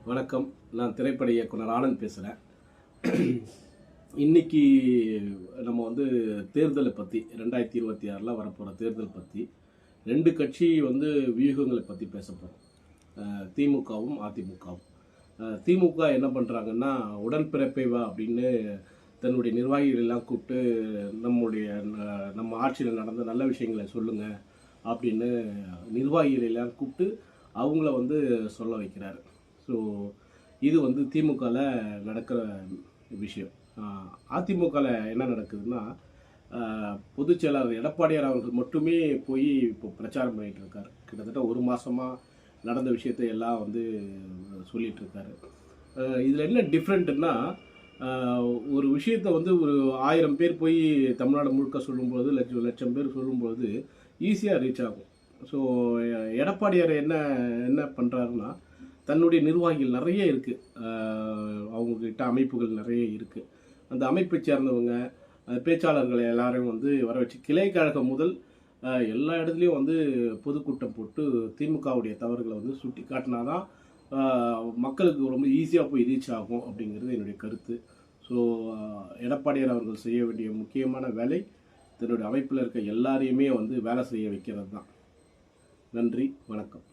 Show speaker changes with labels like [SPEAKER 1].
[SPEAKER 1] வணக்கம். நான் திரைப்பட இயக்குனர் ஆனந்த் பேசுகிறேன். இன்னைக்கு நம்ம வந்து தேர்தலை பற்றி 2026 வரப்போகிற தேர்தல் பற்றி 2 கட்சி வியூகங்களை பற்றி பேச போகிறோம். திமுகவும் அதிமுகவும். திமுக என்ன பண்ணுறாங்கன்னா, உடன்பிறப்பை வா அப்படின்னு தன்னுடைய நிர்வாகிகள் எல்லாம் கூப்பிட்டு நம்ம ஆட்சியில் நடந்த நல்ல விஷயங்களை சொல்லுங்கள் அப்படின்னு நிர்வாகிகள் எல்லாம் கூப்பிட்டு அவங்கள சொல்ல வைக்கிறாரு. ஸோ இது திமுகவில் நடக்கிற விஷயம். அதிமுகவில் என்ன நடக்குதுன்னா, பொதுச் செயலாளர் எடப்பாடியார் அவர்கள் மட்டுமே போய் இப்போ பிரச்சாரம் பண்ணிகிட்டு இருக்காரு. கிட்டத்தட்ட 1 மாதமாக நடந்த விஷயத்தை எல்லாம் சொல்லிகிட்டு இருக்காரு. இதில் என்ன டிஃப்ரெண்ட்டுன்னா, ஒரு விஷயத்தை ஒரு 1000 பேர் போய் தமிழ்நாடு முழுக்க சொல்லும்போது, லட்சம் பேர் சொல்லும்போது ஈஸியாக ரீச் ஆகும். ஸோ எடப்பாடியார் என்ன பண்ணுறாருன்னா, தன்னுடைய நிர்வாகிகள் நிறைய இருக்குது, அவங்கக்கிட்ட அமைப்புகள் நிறைய இருக்குது. அந்த அமைப்பை சேர்ந்தவங்க பேச்சாளர்களை எல்லாரையும் வர வச்சு கிளை கழகம் முதல் எல்லா இடத்துலையும் பொதுக்கூட்டம் போட்டு திமுகவுடைய தவறுகளை சுட்டி காட்டினாதான் மக்களுக்கு ரொம்ப ஈஸியாக போய் ரீச் ஆகும் அப்படிங்கிறது என்னுடைய கருத்து. ஸோ எடப்பாடியார் அவர்கள் செய்ய வேண்டிய முக்கியமான வேலை தன்னுடைய அமைப்பில் இருக்க எல்லாரையுமே வேலை செய்ய வைக்கிறது தான். நன்றி, வணக்கம்.